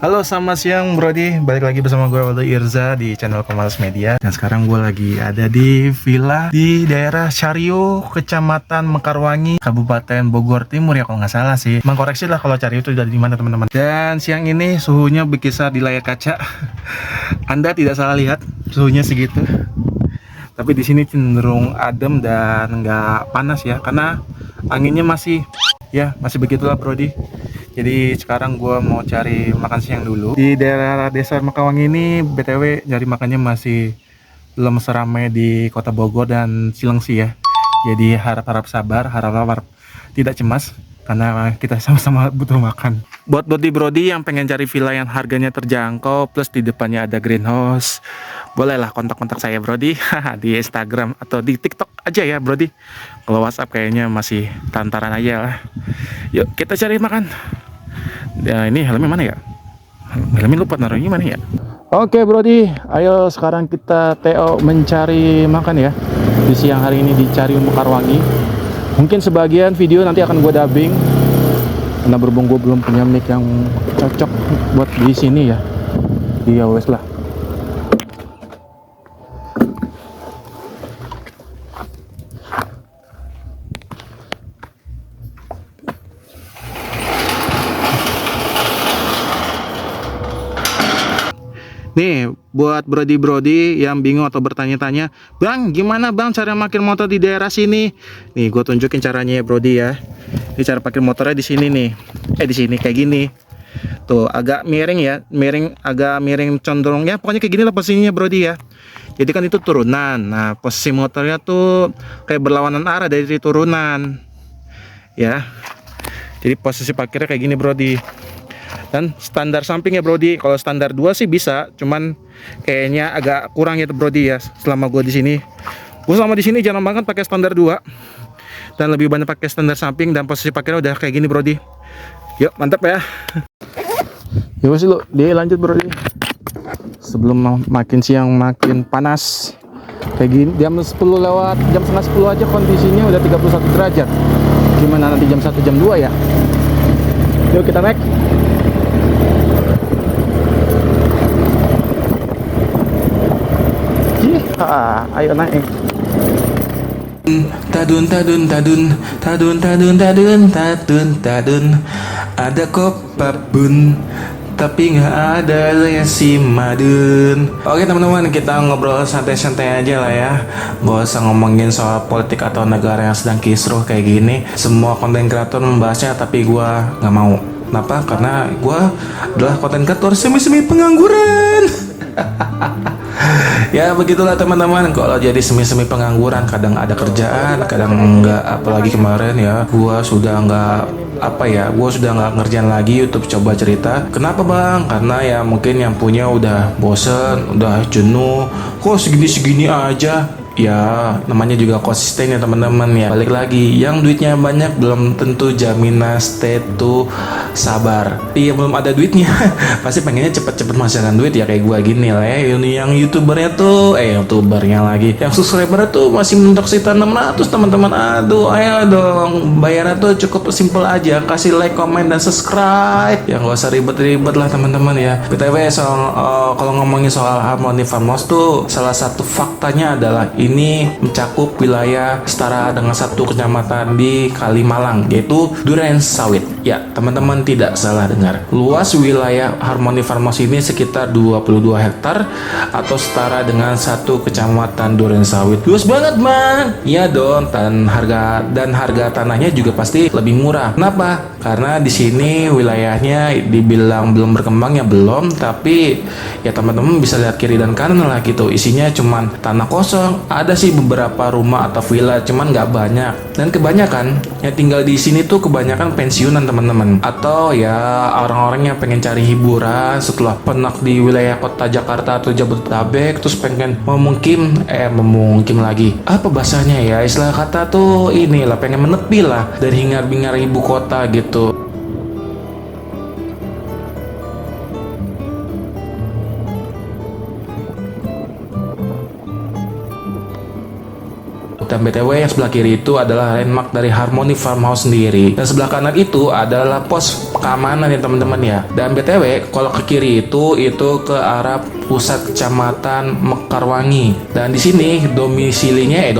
Halo, selamat siang Brody. Balik lagi bersama gue Waldo Irza di channel Pemalas Media. Dan sekarang gue lagi ada di villa di daerah Caryo, Kecamatan Mekarwangi, Kabupaten Bogor Timur ya kalau nggak salah sih. Mengkoreksi lah kalau Caryo itu dari mana teman-teman. Dan siang ini suhunya berkisar di layar kaca. Anda tidak salah lihat, suhunya segitu. Tapi di sini cenderung adem dan nggak panas ya, karena anginnya masih begitulah Brody. Jadi sekarang gue mau cari makan siang dulu di daerah desa Mekarwangi ini. BTW nyari makannya masih belum seramai di kota Bogor dan Cilengsi ya. Jadi harap-harap sabar, harap-harap tidak cemas, karena kita sama-sama butuh makan. Buat Brody yang pengen cari villa yang harganya terjangkau plus di depannya ada greenhouse, bolehlah kontak-kontak saya Brody di Instagram atau di TikTok aja ya Brody. Kalau WhatsApp kayaknya masih tantaran aja lah. Yuk kita cari makan. Ya ini helmnya mana ya? Helmnya lupa naruhnya mana ya? Oke Brody, ayo sekarang kita TO mencari makan ya. Di siang hari ini di Caryo Mekarwangi. Mungkin sebagian video nanti akan gue dubbing, karena berhubung gue belum punya mic yang cocok buat di sini ya. Di wes lah. Nih, buat Brody yang bingung atau bertanya-tanya, Bang, gimana Bang cara parkir motor di daerah sini? Nih, gue tunjukin caranya ya Brody ya. Ini cara parkir motornya di sini nih. Di sini kayak gini. Tuh, agak miring ya, agak miring condong ya. Pokoknya kayak gini lah posisinya Brody ya. Jadi kan itu turunan. Nah, posisi motornya tuh kayak berlawanan arah dari turunan. Ya. Jadi posisi parkirnya kayak gini Brody. Dan standar samping ya Brody. Kalau standar 2 sih bisa, cuman kayaknya agak kurang ya Brody ya. Selama gue di sini, jarang banget pakai standar 2 dan lebih banyak pakai standar samping, dan posisi parkirnya udah kayak gini Brody. Yuk mantap ya. Ya wes lu, dia lanjut Brody. Sebelum makin siang makin panas kayak gini, jam 10 lewat, jam setengah 10 aja kondisinya udah 31 derajat. Gimana nanti jam 1 jam 2 ya? Yuk kita naik. Ayo naik. Tadun ada kopak bun tapi nggak ada si madun. Oke teman-teman, kita ngobrol santai-santai aja lah ya, gak usah ngomongin soal politik atau negara yang sedang kisruh kayak gini. Semua konten kreator membahasnya, tapi gua nggak mau. Kenapa? Karena gua adalah konten kreator semi-semi pengangguran. Ya begitulah teman-teman, kalau jadi semi-semi pengangguran, kadang ada kerjaan, kadang enggak. Apalagi kemarin ya, gua sudah nggak ngerjain lagi YouTube Coba Cerita. Kenapa bang? Karena ya mungkin yang punya udah bosen, udah jenuh, kok segini-segini aja. Ya namanya juga konsisten ya teman-teman ya. Balik lagi, yang duitnya banyak belum tentu jaminan stay to sabar. Iya, belum ada duitnya pasti pengennya cepet-cepet menghasilkan duit ya, kayak gua gini lah ya. Ini yang youtubernya tuh youtubernya lagi, yang subscriber tuh masih mentok sekitar 600 teman-teman. Aduh, ayo dong, bayarnya tuh cukup simple aja, kasih like, comment, dan subscribe ya, nggak usah ribet-ribet lah teman-teman ya. BTW kalau ngomongin soal Harmony Farmhouse tuh, salah satu faktanya adalah ini mencakup wilayah setara dengan satu kecamatan di Kalimalang, yaitu Durensawit. Ya, teman-teman tidak salah dengar. Luas wilayah Harmony Farmhouse ini sekitar 22 hektar atau setara dengan satu kecamatan Durensawit. Luas banget, Bang. Iya dong, dan harga tanahnya juga pasti lebih murah. Kenapa? Karena di sini wilayahnya dibilang belum berkembang ya belum, tapi ya teman-teman bisa lihat kiri dan kanan lah gitu. Isinya cuman tanah kosong. Ada sih beberapa rumah atau villa, cuman nggak banyak. Dan kebanyakan yang tinggal di sini tuh kebanyakan pensiunan teman-teman, atau ya orang-orang yang pengen cari hiburan setelah penat di wilayah kota Jakarta atau Jabodetabek, terus pengen memungkim lagi. Apa bahasanya ya? Istilah kata tuh inilah, pengen menepi lah dari hingar-bingar ibu kota gitu. Dan BTW yang sebelah kiri itu adalah landmark dari Harmony Farmhouse sendiri. Dan sebelah kanan itu adalah pos keamanan ya teman-teman ya. Dan BTW kalau ke kiri itu ke arah pusat kecamatan Mekarwangi. Dan di sini dominasinya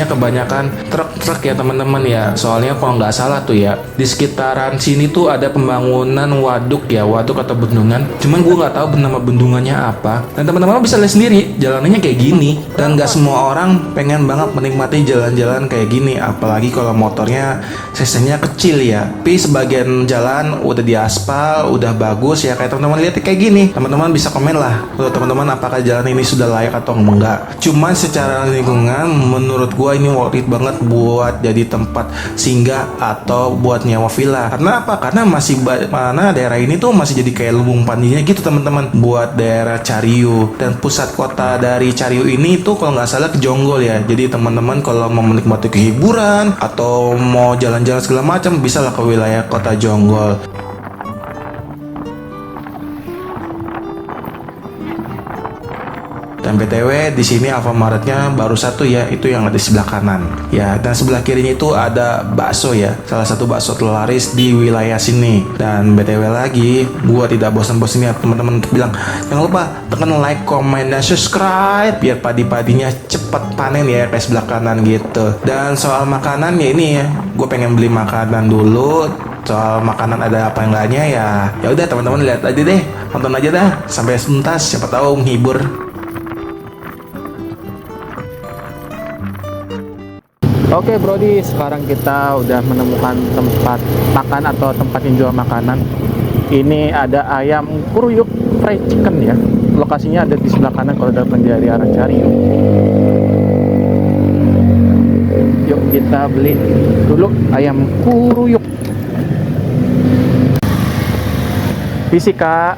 kebanyakan truk-truk ya teman-teman ya. Soalnya kalau nggak salah tuh ya, di sekitaran sini tuh ada pembangunan waduk atau bendungan. Cuman gue nggak tahu nama bendungannya apa. Dan teman-teman bisa lihat sendiri jalanannya kayak gini. Dan nggak semua orang pengen banget menikmati jalan-jalan kayak gini, apalagi kalau motornya cc-nya kecil ya. Tapi sebagian jalan udah diaspal, udah bagus ya, kayak teman-teman lihat kayak gini. Teman-teman bisa komen lah menurut teman-teman apakah jalan ini sudah layak atau enggak. Cuman secara lingkungan menurut gua ini worth it banget buat jadi tempat singgah atau buat nyewa villa. Karena apa? Karena mana daerah ini tuh masih jadi kayak lubung pandinya gitu teman-teman, buat daerah Cariu. Dan pusat kota dari Cariu ini tuh kalau nggak salah ke Jonggol ya. Jadi teman-teman kalau mau menikmati kehiburan atau mau jalan-jalan segala macam bisa lah ke wilayah kota Jonggol. Dan BTW di sini Alfamaretnya baru satu ya, itu yang ada di sebelah kanan. Ya, dan sebelah kirinya itu ada bakso ya. Salah satu bakso terlaris di wilayah sini. Dan BTW lagi, gua tidak bosan-bosan ya teman-teman untuk bilang, jangan lupa tekan like, comment, dan subscribe biar padi-padinya cepat panen ya kayak sebelah kanan gitu. Dan soal makanan ya ini ya, gue pengen beli makanan dulu. Soal makanan ada apa enggaknya ya udah teman-teman lihat aja deh, tonton aja dah sampai tuntas, siapa tahu menghibur. Oke Brody, sekarang kita udah menemukan tempat makan atau tempat yang jual makanan. Ini ada ayam kuruyuk fried chicken ya. Lokasinya ada di sebelah kanan kalau datang dari arah Cariu. Yuk kita beli dulu ayam kuruyuk. Isi kak,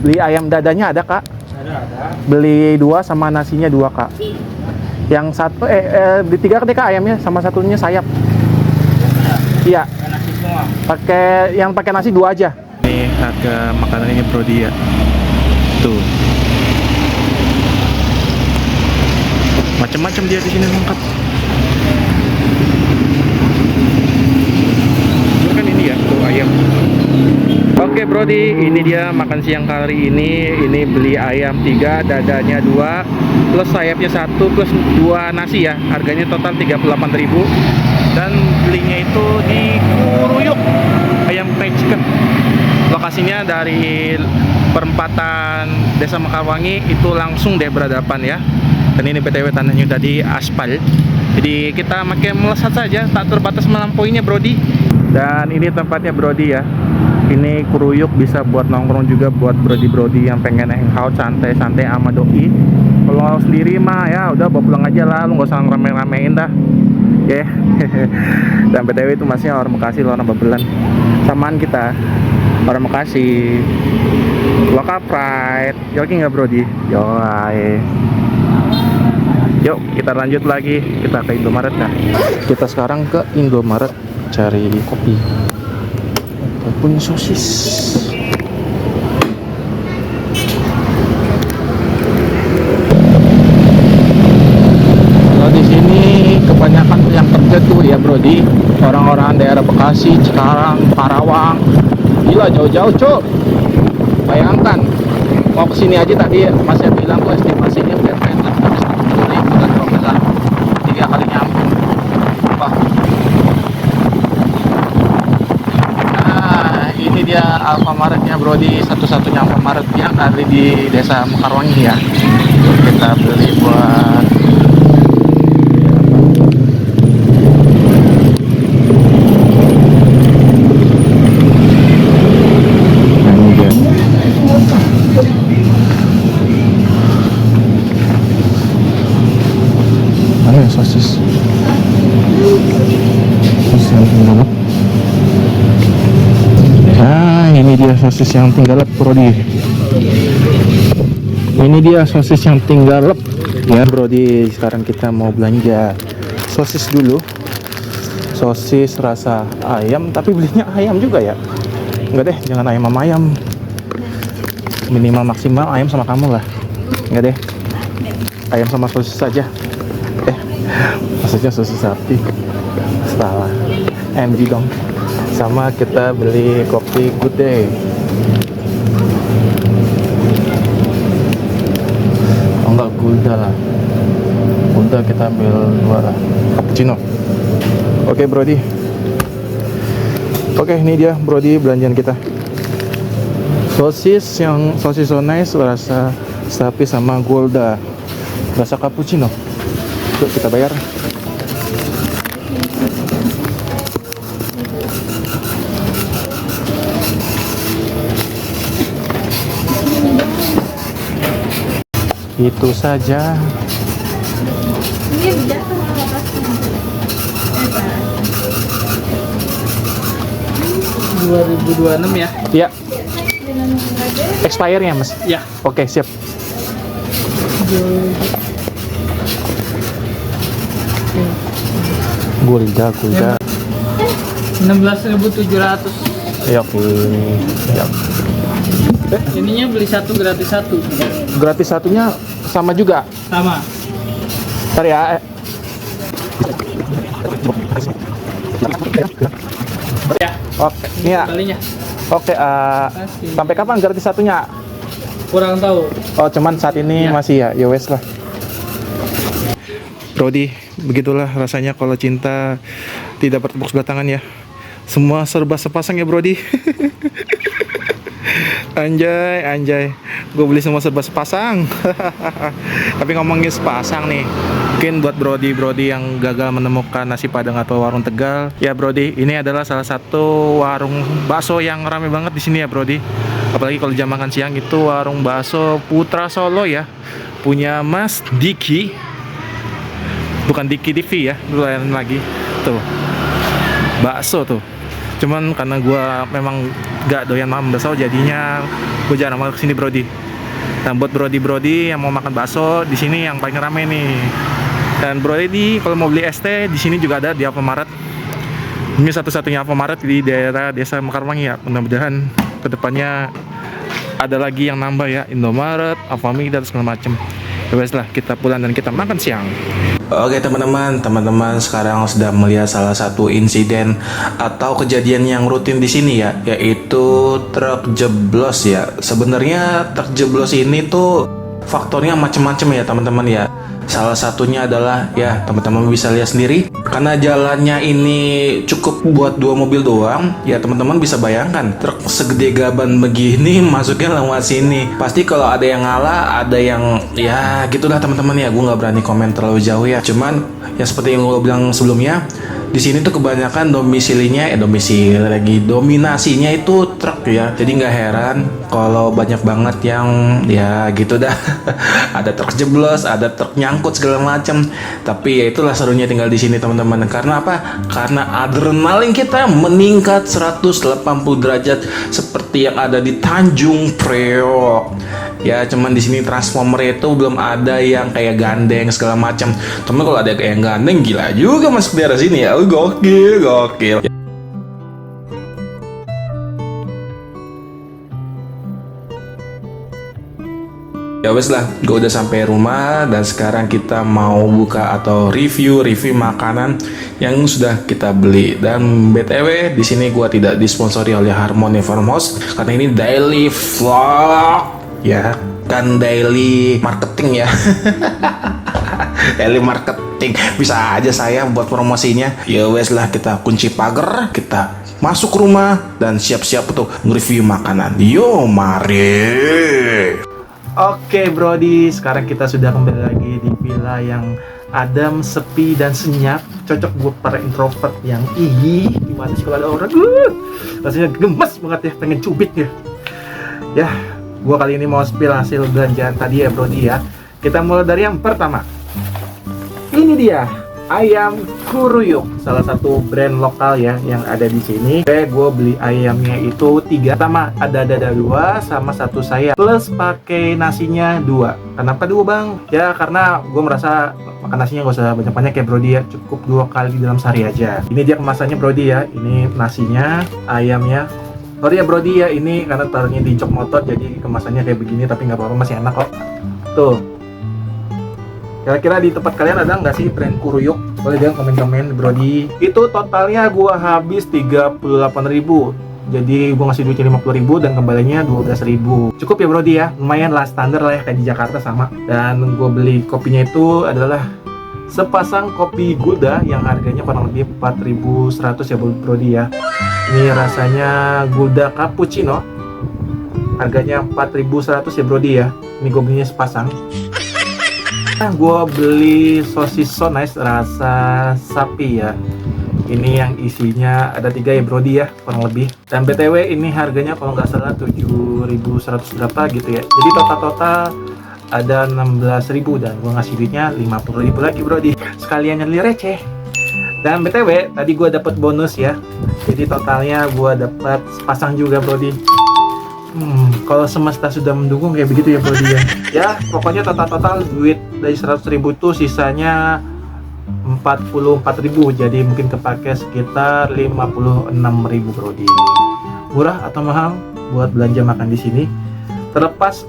beli ayam dadanya ada kak? Ada. Beli 2 sama nasinya 2 kak. Yang satu di 3 kak ayamnya sama satunya sayap. Iya. Nasi semua. Pakai nasi 2 aja. Ini harga makanannya Brody ya. Tuh. Macam-macam dia di sini lengkap. Kan ini ya, tuh ayam. Oke Brody, ini dia makan siang kali ini. Ini beli ayam 3, dadanya 2, plus sayapnya 1, plus 2 nasi ya. Harganya total 38.000. Dan belinya itu di Kuruyuk ayam fried chicken. Lokasinya dari perempatan Desa Mekarwangi itu langsung deh berhadapan ya. Dan ini BTW tanahnya tadi aspal. Jadi kita pakai melesat saja, tak terbatas melampauinya Brody. Dan ini tempatnya Brody ya. Ini Kuruyuk bisa buat nongkrong juga buat Brody yang pengen hangout santai-santai sama doi. Kalau sendiri mah ya udah bawa pulang aja lah, lu nggak usah ngerame-ramein dah. Ya. Yeah. Dan BTW itu masih orang Bekasi, orang Babelan. Samaan kita orang Bekasi. Lokal pride. Yoki nggak Brody? Yoi. Yuk kita lanjut lagi, kita ke Indomaret dah. Kita sekarang ke Indomaret cari kopi ataupun sosis. Kalau di sini kebanyakan yang kerja tuh ya Brody, orang-orang daerah Bekasi, Cikarang, Karawang. Gila jauh-jauh cok. Bayangkan mau kesini aja tadi Mas yang bilang tuh estimasinya perfect lah, habis 40.000 dan 3 kali nyampe. Wah. Nah ini dia Alfamaretnya Brody, satu-satunya Alfamaret yang ada di Desa Mekarwangi ya. Kita beli buat sosis yang tinggalap. Nah ini dia sosis yang tinggalap Brody. Ini dia sosis yang tinggalap ya Brody. Sekarang kita mau belanja sosis dulu. Sosis rasa ayam, tapi belinya ayam juga ya. Enggak deh, jangan ayam sama ayam. Minimal maksimal ayam sama kamu lah. Enggak deh, ayam sama sosis saja. Maksudnya susu sapi. Salah. MG dong. Sama kita beli kopi Good Day. Oh enggak, Gulda lah. Gulda kita ambil 2 lah. Cappuccino. Oke, Brody. Oke, ini dia Brody belanjaan kita. Sosis so nice rasa sapi sama Gulda. Rasa cappuccino. Yuk kita bayar. Itu saja. Ini udah sama lokasi. 2026 ya? Ya, Dengan aja. expire-nya Mas. Ya. Oke, siap. Gulda. 16.700. Ya, oke. Siap. Ininya beli satu gratis satu. Gratis satunya sama juga. Sama. Ntar ya. Ya. Oke, ini ya. Kalinya. Oke, Kasih. sampai kapan gratis satunya? Kurang tahu. Oh, cuman saat ini Ya. masih ya. Ya wes lah. Brody, begitulah rasanya kalau cinta tidak bertepuk sebelah tangan ya. Semua serba sepasang ya, Brody. Anjay, gue beli semua serba sepasang. Tapi ngomongin sepasang nih, mungkin buat Brody yang gagal menemukan nasi padang atau warung Tegal, ya Brody, ini adalah salah satu warung bakso yang rame banget di sini ya Brody. Apalagi kalau jam makan siang itu warung bakso Putra Solo ya, punya Mas Diki, bukan Diki TV ya, dulu lain lagi tuh, bakso tuh. Cuman karena gue memang gak doyan makan bakso, jadinya gue jarang banget kesini Brody. Nah buat Brody yang mau makan bakso, di sini yang paling rame nih. Dan Brody kalau mau beli ST di sini juga ada di Alfamart. Ini satu-satunya Alfamart di daerah Desa Mekarwangi ya. Mudah-mudahan kedepannya ada lagi yang nambah ya, Indomaret, Alfamart dan segala macem. Wes lah, kita pulang dan kita makan siang. Oke teman-teman sekarang sudah melihat salah satu insiden atau kejadian yang rutin di sini ya, yaitu truk jeblos ya. Sebenarnya truk jeblos ini tuh faktornya macam-macam ya teman-teman ya. Salah satunya adalah ya teman-teman bisa lihat sendiri, karena jalannya ini cukup buat 2 mobil doang ya. Teman-teman bisa bayangkan truk segede gaban begini masuknya lewat sini. Pasti kalau ada yang ngalah, ada yang ya gitulah teman-teman ya. Gue nggak berani komen terlalu jauh ya. Cuman ya seperti yang gue bilang sebelumnya, di sini tuh kebanyakan dominasinya itu truk ya. Jadi nggak heran kalau banyak banget yang ya gitu dah. Ada truk jeblos, ada truk nyangkut segala macam. Tapi ya itulah serunya tinggal di sini teman-teman. Karena apa? Karena adrenalin kita meningkat 180 derajat seperti yang ada di Tanjung Priok. Ya cuman di sini transformer itu belum ada yang kayak gandeng segala macam. Cuman kalau ada kayak yang gandeng gila juga masuk daerah sini ya. Gokil. Ya wes lah, gue udah sampai rumah dan sekarang kita mau buka atau review makanan yang sudah kita beli. Dan BTW di sini gue tidak disponsori oleh Harmony Farmhouse karena ini daily vlog ya, kan daily marketing ya. Daily marketing bisa aja saya buat promosinya. Ya wes lah, kita kunci pagar, kita masuk rumah dan siap-siap untuk nge-review makanan. Yo mari. Oke Brody, sekarang kita sudah kembali lagi di villa yang adem, sepi dan senyap. Cocok buat para introvert yang gimana sih kalau ada orang rasanya gemes banget ya, pengen cubit ya. Ya, gua kali ini mau spill hasil belanjaan tadi ya Brody ya. Kita mulai dari yang pertama. Ini dia ayam Kuruyuk, salah satu brand lokal ya yang ada di sini. Gue beli ayamnya itu 3, sama ada dada 2 sama 1 sayap plus pakai nasinya 2. Kenapa 2 bang? Ya karena gue merasa makan nasinya gak usah banyak-banyak ya Brody ya, cukup 2 kali dalam sehari aja. Ini dia kemasannya Brody ya, ini nasinya, ayamnya. Sorry ya Brody ya, ini karena taruhnya di jok motor jadi kemasannya kayak begini, tapi nggak apa-apa, masih enak kok. Tuh. Kira-kira di tempat kalian ada nggak sih tren kuruyuk? Boleh jangan komen-komen Brody. Itu totalnya gua habis 38.000. Jadi gua ngasih duitnya 50.000 dan kembalinya 12.000. Cukup ya Brody ya, lumayan lah, standar lah ya kayak di Jakarta sama. Dan gua beli kopinya itu adalah sepasang kopi Gulda yang harganya kurang lebih 4.100 ya Brody ya. Ini rasanya Gulda Cappuccino. Harganya 4.100 ya Brody ya. Ini gue belinya sepasang. Nah, gue beli sosis so nice rasa sapi ya. Ini yang isinya ada 3 ya Brody ya, kurang lebih. Dan BTW ini harganya kalau nggak salah 7.100 berapa gitu ya. Jadi total ada 16.000 dan gue ngasih duitnya 50.000 lagi Brody. Sekalian nyeli receh. Dan BTW tadi gue dapat bonus ya. Jadi totalnya gue dapat sepasang juga Brody. Kalau semesta sudah mendukung kayak begitu ya Brody ya. Ya pokoknya total duit dari 100.000 itu sisanya 44.000. Jadi mungkin kepake sekitar 56.000 Brody. Murah atau mahal buat belanja makan di sini? Terlepas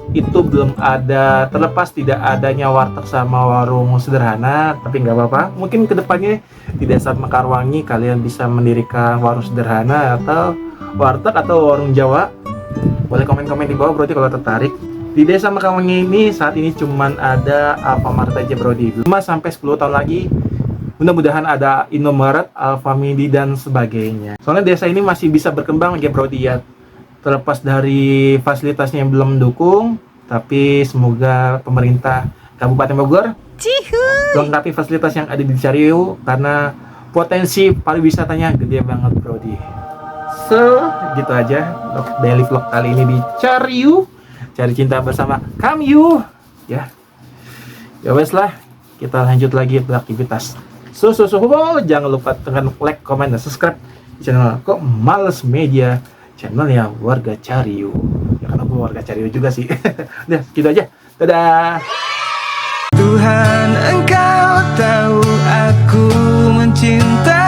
tidak adanya warteg sama warung sederhana, tapi nggak apa-apa. Mungkin kedepannya di desa Mekarwangi kalian bisa mendirikan warung sederhana atau warteg atau warung Jawa. Boleh komen-komen di bawah Brody kalau tertarik. Di desa Mekarwangi ini saat ini cuman ada Alfamart aja Brody. 5 sampai 10 tahun lagi mudah-mudahan ada Indomaret, Alfamidi dan sebagainya. Soalnya desa ini masih bisa berkembang ya Brody ya. Terlepas dari fasilitasnya yang belum mendukung, tapi semoga pemerintah Kabupaten Bogor lengkapi fasilitas yang ada di Cariu karena potensi pariwisatanya gede banget Brody. So, gitu aja daily vlog kali ini di Cariu, cari cinta bersama Kamyu ya. Ya wes lah, kita lanjut lagi beraktivitas. Jangan lupa tekan like, comment, dan subscribe di channel Kok Males Media, channelnya warga Cariu. Ya karena gue warga Cariu juga sih. Udah, gitu aja. Dadah. Tuhan, Engkau tahu aku mencintai